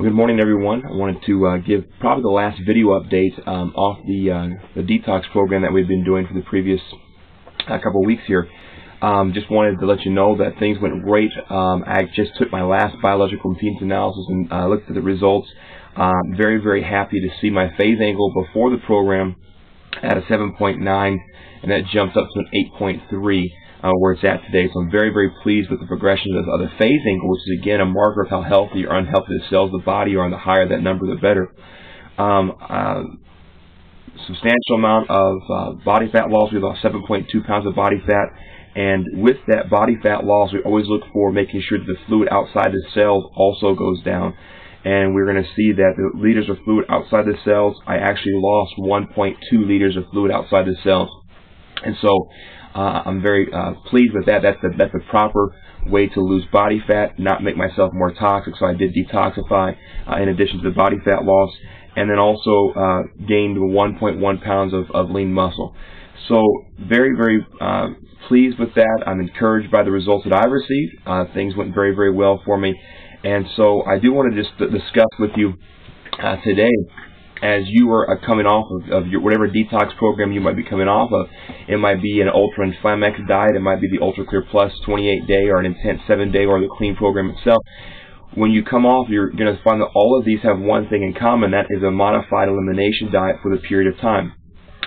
Well, good morning, everyone. I wanted to give probably the last video update off the Detox program that we've been doing for the previous couple of weeks here. Just wanted to let you know that things went great. I just took my last biological impedance analysis and looked at the results. Very, very happy to see my phase angle before the program at a 7.9, and that jumped up to an 8.3. Where it's at today. So I'm very, very pleased with the progression of the phase angle, which is again a marker of how healthy or unhealthy the cells of the body are, and the higher that number, the better. Substantial amount of body fat loss. We lost 7.2 pounds of body fat, and with that body fat loss, we always look for making sure that the fluid outside the cells also goes down. And we're going to see that the liters of fluid outside the cells, I actually lost 1.2 liters of fluid outside the cells. And so I'm very pleased with that. That's the proper way to lose body fat, not make myself more toxic. So I did detoxify in addition to the body fat loss, and then also gained 1.1 pounds of lean muscle. So very, very pleased with that. I'm encouraged by the results that I received. Things went very, very well for me. And so I do want to just discuss with you today, as you are coming off of your whatever detox program you might be coming off of. It might be an Ultra Inflamex diet, it might be the Ultra Clear Plus 28-day or an Intense 7-day or the Clean program itself. When you come off, you're going to find that all of these have one thing in common, that is a modified elimination diet for the period of time.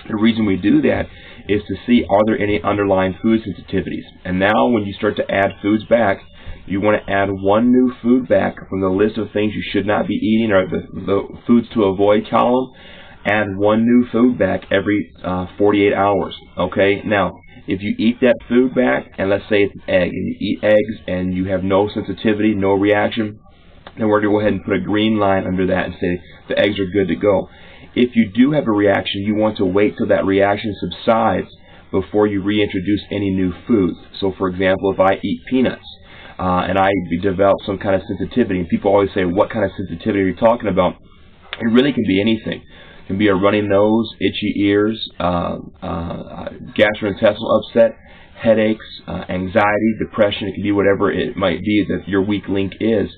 The reason we do that is to see, are there any underlying food sensitivities. And now when you start to add foods back, you want to add one new food back from the list of things you should not be eating, or the foods to avoid column. Add one new food back every 48 hours. Okay? Now, if you eat that food back, and let's say it's an egg, and you eat eggs and you have no sensitivity, no reaction, then we're going to go ahead and put a green line under that and say the eggs are good to go. If you do have a reaction, you want to wait till that reaction subsides before you reintroduce any new foods. So, for example, if I eat peanuts, and I develop some kind of sensitivity, and people always say, what kind of sensitivity are you talking about? It really can be anything. It can be a runny nose, itchy ears, gastrointestinal upset, headaches, anxiety, depression. It can be whatever it might be that your weak link is.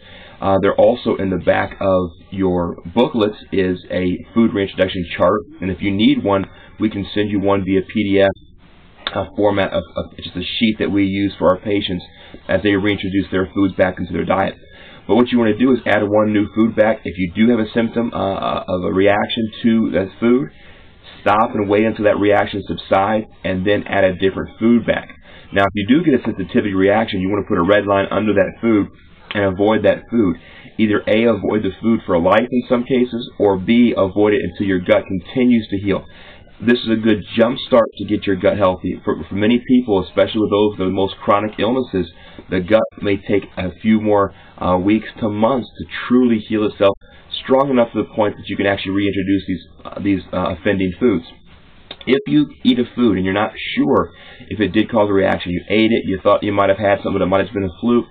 There also in the back of your booklets is a food reintroduction chart, and if you need one, we can send you one via PDF format of just a sheet that we use for our patients as they reintroduce their foods back into their diet. But what you want to do is add one new food back. If you do have a symptom of a reaction to that food, stop and wait until that reaction subsides, and then add a different food back. Now, if you do get a sensitivity reaction, you want to put a red line under that food and avoid that food. Either A, avoid the food for life in some cases, or B, avoid it until your gut continues to heal. This is a good jump start to get your gut healthy. For many people, especially with those with the most chronic illnesses, the gut may take a few more weeks to months to truly heal itself strong enough to the point that you can actually reintroduce these offending foods. If you eat a food and you're not sure if it did cause a reaction, you ate it, you thought you might have had something that might have been a fluke,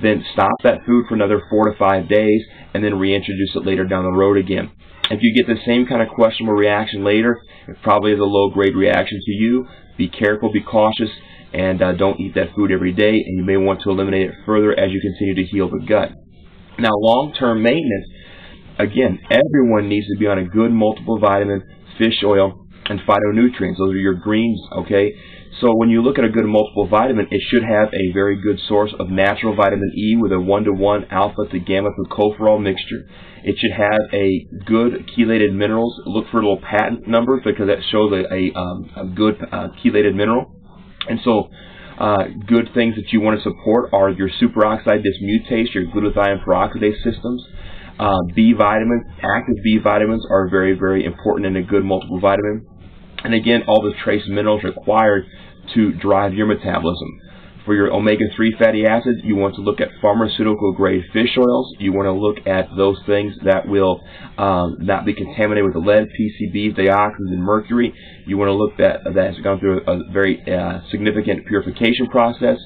then stop that food for another 4 to 5 days and then reintroduce it later down the road again. If you get the same kind of questionable reaction later, it probably is a low-grade reaction to you. Be careful, be cautious, and don't eat that food every day, and you may want to eliminate it further as you continue to heal the gut. Now, long-term maintenance, again, everyone needs to be on a good multiple vitamin, fish oil, and phytonutrients. Those are your greens, okay? So when you look at a good multiple vitamin, it should have a very good source of natural vitamin E with a 1-to-1 alpha to gamma tocopherol mixture. It should have a good chelated minerals. Look for a little patent number because that shows a good chelated mineral. And so good things that you want to support are your superoxide dismutase, your glutathione peroxidase systems. B vitamins, active B vitamins are very, very important in a good multiple vitamin. And again, all the trace minerals required to drive your metabolism. For your omega-3 fatty acids, you want to look at pharmaceutical-grade fish oils. You want to look at those things that will not be contaminated with the lead, PCBs, dioxins, and mercury. You want to look at that's gone through a very significant purification process.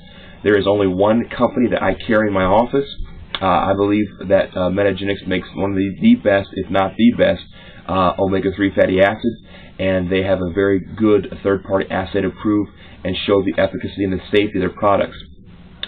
There is only one company that I carry in my office. I believe that Metagenics makes one of the best, if not the best, omega-3 fatty acids, and they have a very good third-party assay to prove and show the efficacy and the safety of their products.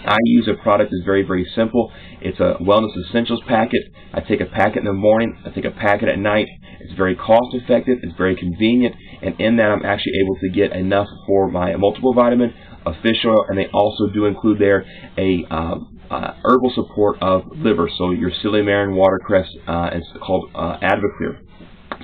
I use a product that's very, very simple. It's a Wellness Essentials packet. I take a packet in the morning. I take a packet at night. It's very cost effective. It's very convenient. And in that, I'm actually able to get enough for my multiple vitamin, a fish oil, and they also do include there a herbal support of liver. So your silymarin, watercress, it's called Advoclear.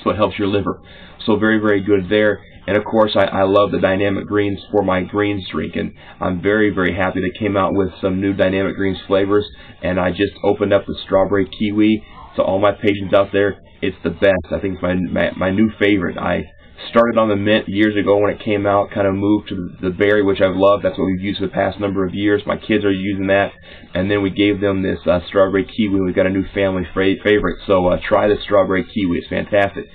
So it helps your liver. So very, very good there. And of course, I love the dynamic greens for my greens drink, and I'm very, very happy they came out with some new dynamic greens flavors. And I just opened up the strawberry kiwi. To all my patients out there, it's the best. I think it's my new favorite. I started on the mint years ago when it came out, kind of moved to the berry, which I've loved. That's what we've used for the past number of years. My kids are using that. And then we gave them this strawberry kiwi. We've got a new family favorite. So try the strawberry kiwi. It's fantastic.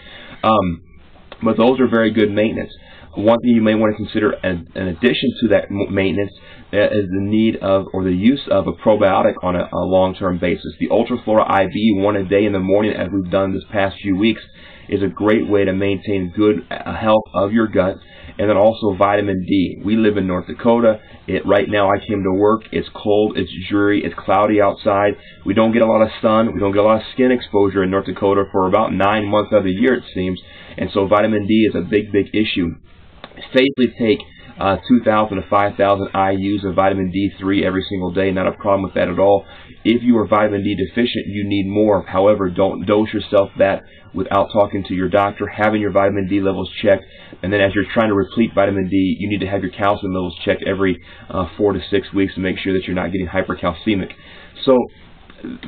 But those are very good maintenance. One thing you may want to consider in addition to that maintenance is the need of or the use of a probiotic on a long-term basis. The Ultraflora IV, one a day in the morning, as we've done this past few weeks, is a great way to maintain good health of your gut. And then also vitamin D. We live in North Dakota. Right now I came to work. It's cold. It's dreary. It's cloudy outside. We don't get a lot of sun. We don't get a lot of skin exposure in North Dakota for about 9 months of the year, it seems. And so vitamin D is a big, big issue. Safely take 2,000 to 5,000 IUs of vitamin D3 every single day. Not a problem with that at all. If you are vitamin D deficient, you need more. However, don't dose yourself that without talking to your doctor, having your vitamin D levels checked. And then as you're trying to replete vitamin D, you need to have your calcium levels checked every 4 to 6 weeks to make sure that you're not getting hypercalcemic. So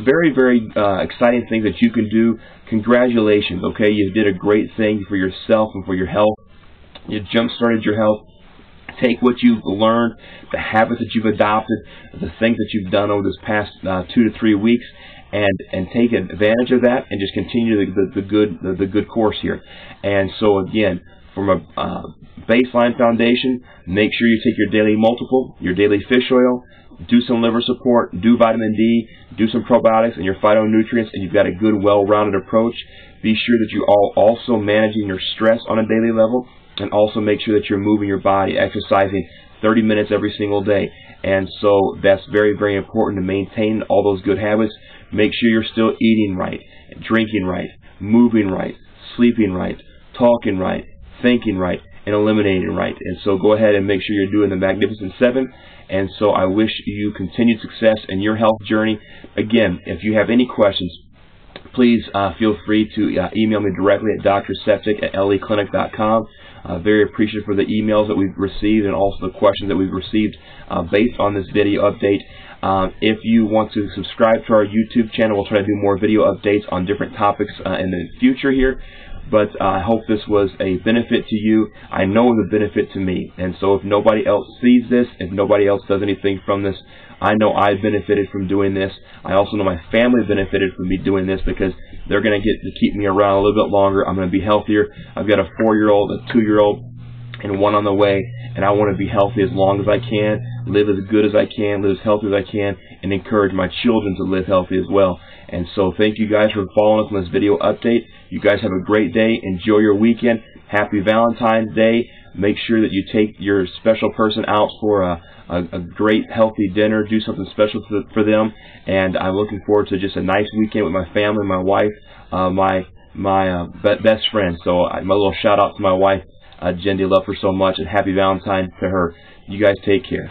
very, very exciting things that you can do. Congratulations, okay? You did a great thing for yourself and for your health. You jump-started your health. Take what you've learned, the habits that you've adopted, the things that you've done over this past 2 to 3 weeks, and take advantage of that and just continue the good course here. And so again, from a baseline foundation, make sure you take your daily multiple, your daily fish oil, do some liver support, do vitamin D, do some probiotics and your phytonutrients, and you've got a good, well-rounded approach. Be sure that you are also managing your stress on a daily level, and also make sure that you're moving your body, exercising 30 minutes every single day. And so that's very, very important to maintain all those good habits. Make sure you're still eating right, drinking right, moving right, sleeping right, talking right, thinking right, and eliminating right. And so go ahead and make sure you're doing the Magnificent Seven. And so I wish you continued success in your health journey. Again, if you have any questions, please feel free to email me directly at drseptic@leclinic.com. Very appreciative for the emails that we've received and also the questions that we've received based on this video update. If you want to subscribe to our YouTube channel, we'll try to do more video updates on different topics in the future here. But I hope this was a benefit to you. I know it was a benefit to me. And so if nobody else sees this, if nobody else does anything from this, I know I benefited from doing this. I also know my family benefited from me doing this because they're going to get to keep me around a little bit longer. I'm going to be healthier. I've got a 4-year-old, a 2-year-old, and one on the way. And I want to be healthy as long as I can, live as good as I can, live as healthy as I can, and encourage my children to live healthy as well. And so thank you guys for following us on this video update. You guys have a great day. Enjoy your weekend. Happy Valentine's Day. Make sure that you take your special person out for a great healthy dinner. Do something special for them. And I'm looking forward to just a nice weekend with my family, my wife, my best friend. So my little shout out to my wife, Jen. I love her so much, and happy Valentine's to her. You guys take care.